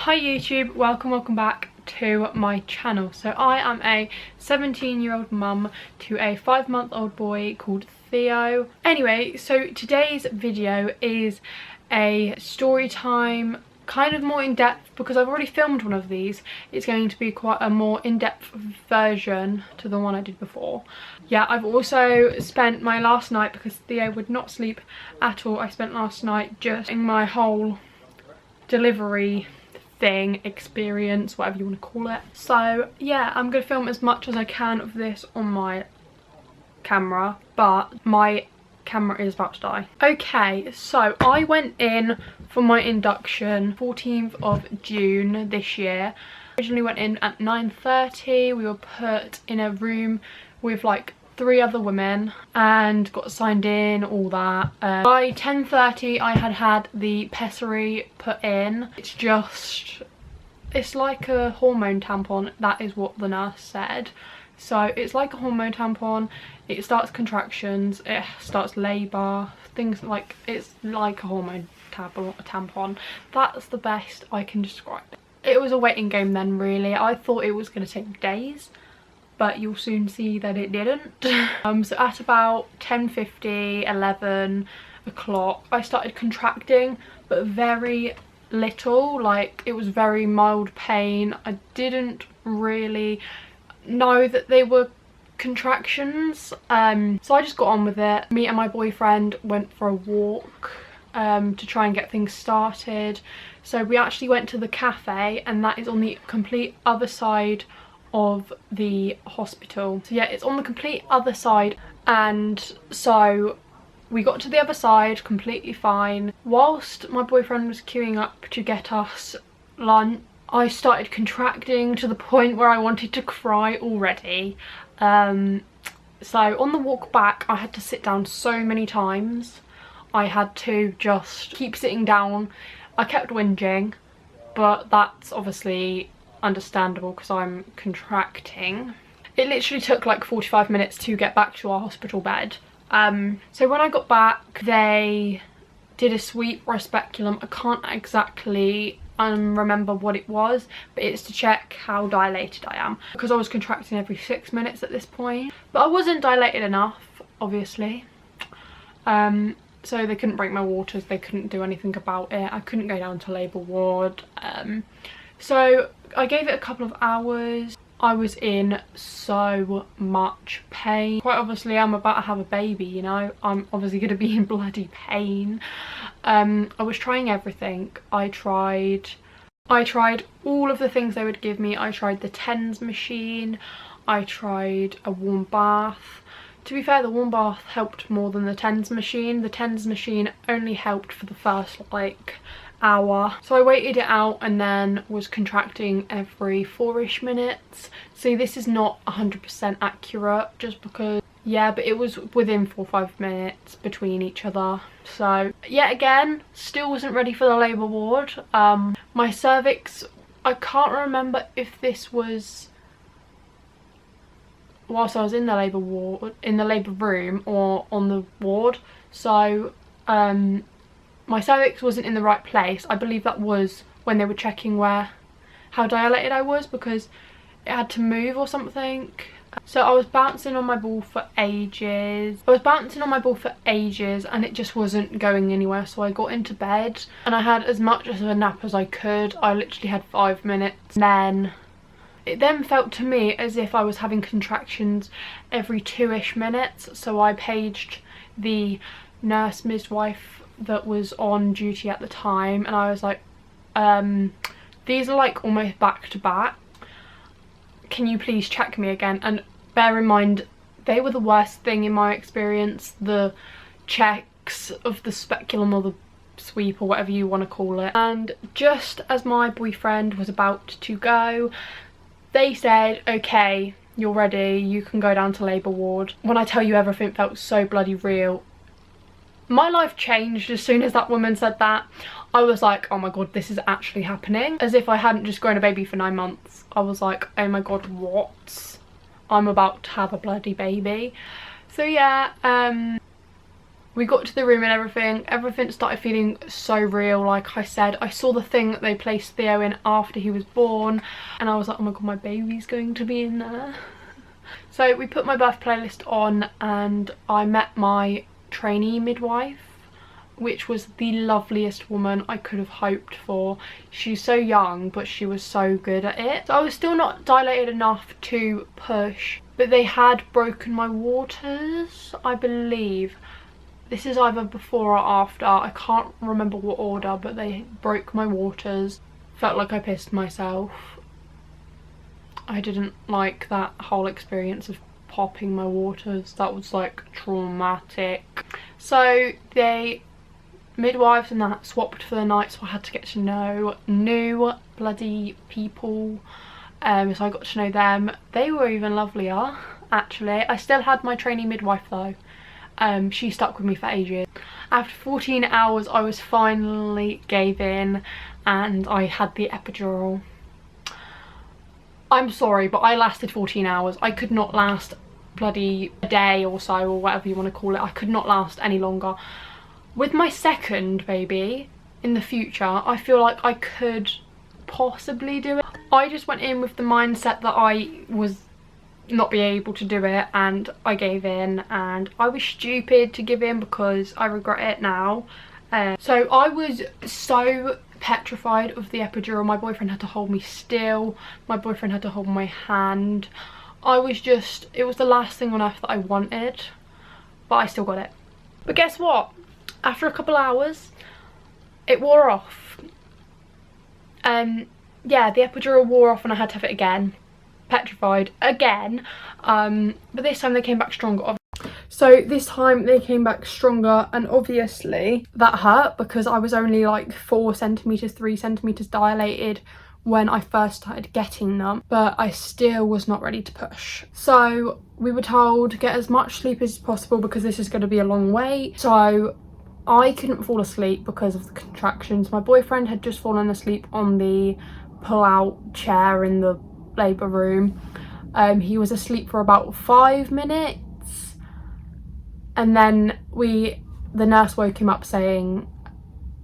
Hi YouTube, welcome back to my channel. So I am a 17-year-old mum to a 5-month-old boy called Theo. Anyway, so today's video is a story time, kind of more in-depth because I've already filmed one of these. It's going to be quite a more in-depth version to the one I did before. Yeah, I've also spent my last night, because Theo would not sleep at all, I spent last night just in my whole delivery thing, experience, whatever you want to call it. So yeah, I'm gonna film as much as I can of this on my camera, but my camera is about to die. Okay, so I went in for my induction 14th of June this year. Originally went in at 9:30. We were put in a room with like 3 other women and got signed in, all that. By 10:30 I had the pessary put in. It's like a hormone tampon, that is what the nurse said. So it's like a hormone tampon, it starts contractions, it starts labour, things like, it's like a hormone tampon. That's the best I can describe it. It was a waiting game then really. I thought it was going to take days, but you'll soon see that it didn't. So at about 10:50, 11 o'clock, I started contracting, but very little. Like, it was very mild pain. I didn't really know that they were contractions. So I just got on with it. Me and my boyfriend went for a walk to try and get things started. So we actually went to the cafe, and that is on the complete other side of the hospital. So yeah, it's on the complete other side, and so we got to the other side completely fine. Whilst my boyfriend was queuing up to get us lunch, I started contracting to the point where I wanted to cry already. So on the walk back I had to sit down so many times. I had to just keep sitting down. I kept whinging, but that's obviously understandable because I'm contracting. It literally took like 45 minutes to get back to our hospital bed. So when I got back, they did a sweep or a speculum. I can't exactly remember what it was, but it's to check how dilated I am, because I was contracting every 6 minutes at this point, but I wasn't dilated enough, obviously. So they couldn't break my waters, they couldn't do anything about it. I couldn't go down to labour ward. So I gave it a couple of hours. I was in so much pain. Quite obviously, I'm about to have a baby, you know. I'm obviously going to be in bloody pain. I was trying everything. I tried all of the things they would give me. I tried the TENS machine. I tried a warm bath. To be fair, the warm bath helped more than the TENS machine. The TENS machine only helped for the first like hour. So I waited it out and then was contracting every 4-ish minutes. See, this is not 100% accurate just because, yeah, but it was within 4 or 5 minutes between each other. So yet again, still wasn't ready for the labour ward. My cervix, I can't remember if this was whilst I was in the labour ward, in the labour room, or on the ward. So my cervix wasn't in the right place. I believe that was when they were checking how dilated I was, because it had to move or something. So I was bouncing on my ball for ages. And it just wasn't going anywhere. So I got into bed and I had as much of a nap as I could. I literally had 5 minutes. It then felt to me as if I was having contractions every 2-ish minutes. So I paged the nurse midwife that was on duty at the time, and I was like, these are like almost back to back. Can you please check me again? And bear in mind, they were the worst thing in my experience. The checks of the speculum or the sweep or whatever you want to call it. And just as my boyfriend was about to go, they said, okay, you're ready, you can go down to labour ward. When I tell you, everything felt so bloody real. My life changed as soon as that woman said that. I was like, oh my god, this is actually happening. As if I hadn't just grown a baby for 9 months. I was like, oh my god, what? I'm about to have a bloody baby. So yeah, We got to the room and everything started feeling so real. Like I said, I saw the thing that they placed Theo in after he was born, and I was like, oh my god, my baby's going to be in there. So we put my birth playlist on and I met my trainee midwife, which was the loveliest woman I could have hoped for. She's so young, but she was so good at it. So I was still not dilated enough to push, but they had broken my waters, I believe. This is either before or after, I can't remember what order, but they broke my waters. Felt like I pissed myself. I didn't like that whole experience of popping my waters. That was like traumatic. So they midwives and that swapped for the night, so I had to get to know new bloody people. So I got to know them. They were even lovelier, actually. I still had my trainee midwife though. She stuck with me for ages. After 14 hours I was finally gave in and I had the epidural. I'm sorry, but I lasted 14 hours. I could not last bloody a day or so, or whatever you want to call it. I could not last any longer. With my second baby in the future, I feel like I could possibly do it. I just went in with the mindset that I was not be able to do it, and I gave in, and I was stupid to give in because I regret it now. So I was so petrified of the epidural. My boyfriend had to hold me still. My boyfriend had to hold my hand. It was the last thing on earth that I wanted, but I still got it. But guess what? After a couple hours, it wore off. Yeah, the epidural wore off and I had to have it again. Petrified again. But this time they came back stronger. So this time they came back stronger, and obviously that hurt because I was only like 4 centimeters, 3 centimeters dilated when I first started getting them, but I still was not ready to push. So we were told to get as much sleep as possible because this is going to be a long wait. So I couldn't fall asleep because of the contractions. My boyfriend had just fallen asleep on the pull-out chair in the labour room. He was asleep for about 5 minutes, and then the nurse woke him up saying,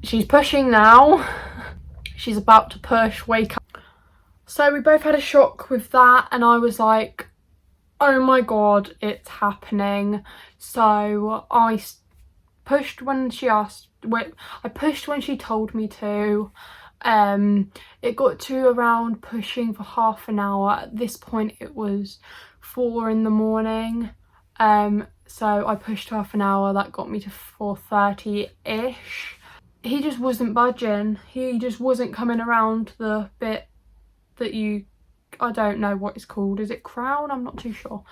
she's pushing now. She's about to push, wake up. So we both had a shock with that, and I was like, oh my god, it's happening. So I pushed when she asked. I pushed when she told me to. It got to around pushing for half an hour. At this point it was 4 in the morning. So I pushed half an hour. That got me to 4:30-ish. He just wasn't budging. He just wasn't coming around the bit that I don't know what it's called. Is it crown? I'm not too sure.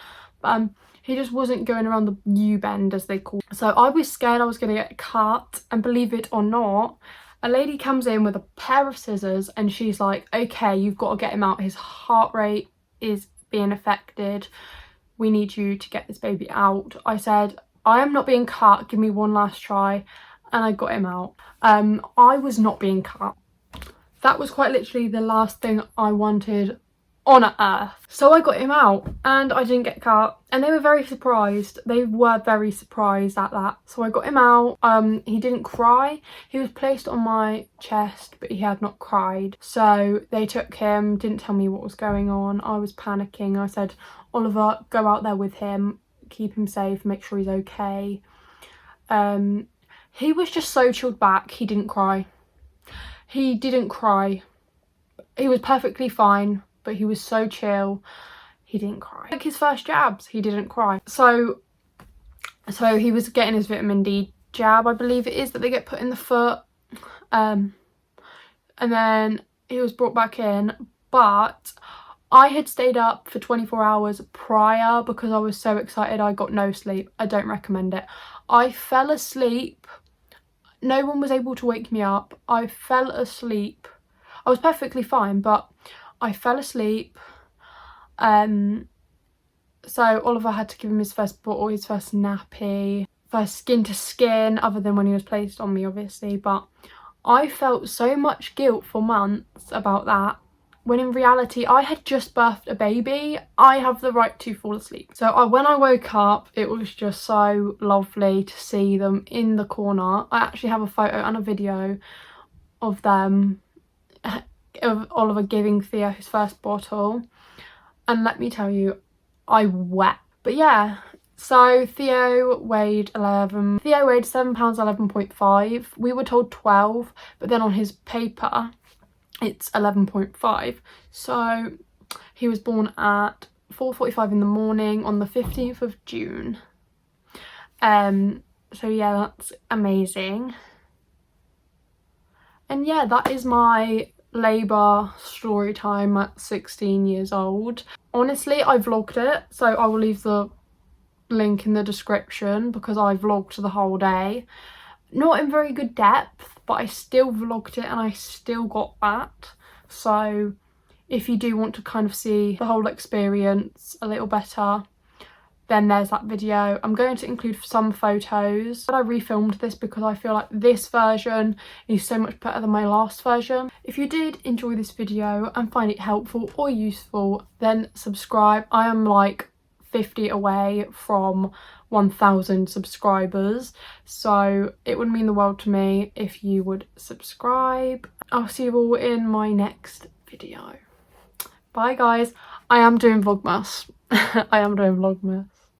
But he just wasn't going around the U-bend, as they call it. So I was scared I was going to get cut, and believe it or not, a lady comes in with a pair of scissors and she's like, okay, you've got to get him out. His heart rate is being affected. We need you to get this baby out. I said, I am not being cut. Give me one last try. And I got him out. I was not being cut. That was quite literally the last thing I wanted on earth. So I got him out and I didn't get cut, and they were very surprised. They were very surprised at that. So I got him out. He didn't cry. He was placed on my chest, but he had not cried. So they took him, didn't tell me what was going on. I was panicking. I said, Oliver, go out there with him, keep him safe, make sure he's okay. He was just so chilled back. He didn't cry. He didn't cry. He was perfectly fine, but he was so chill. He didn't cry. Like his first jabs, he didn't cry. So he was getting his vitamin D jab, I believe it is, that they get put in the foot. And then he was brought back in. But I had stayed up for 24 hours prior because I was so excited. I got no sleep. I don't recommend it. I fell asleep. No one was able to wake me up. I fell asleep. I was perfectly fine, but I fell asleep. So Oliver had to give him his first bottle, his first nappy, first skin to skin, other than when he was placed on me, obviously. But I felt so much guilt for months about that. when in reality I had just birthed a baby. I have the right to fall asleep. So when I woke up, it was just so lovely to see them in the corner. I actually have a photo and a video of them, of Oliver giving Theo his first bottle, and let me tell you, I wept. But yeah, so Theo weighed 7 pounds 11.5. We were told 12, but then on his paper it's 11.5. So he was born at 4:45 in the morning on the 15th of June. So yeah, that's amazing. And yeah, that is my labour story time at 16 years old. Honestly, I vlogged it, so I will leave the link in the description because I vlogged the whole day. Not in very good depth, but I still vlogged it and I still got that. So if you do want to kind of see the whole experience a little better, then there's that video. I'm going to include some photos, but I refilmed this because I feel like this version is so much better than my last version. If you did enjoy this video and find it helpful or useful, then subscribe. I am like 50 away from 1,000 subscribers, so it would mean the world to me if you would subscribe. I'll see you all in my next video. Bye guys. I am doing Vlogmas. I am doing Vlogmas.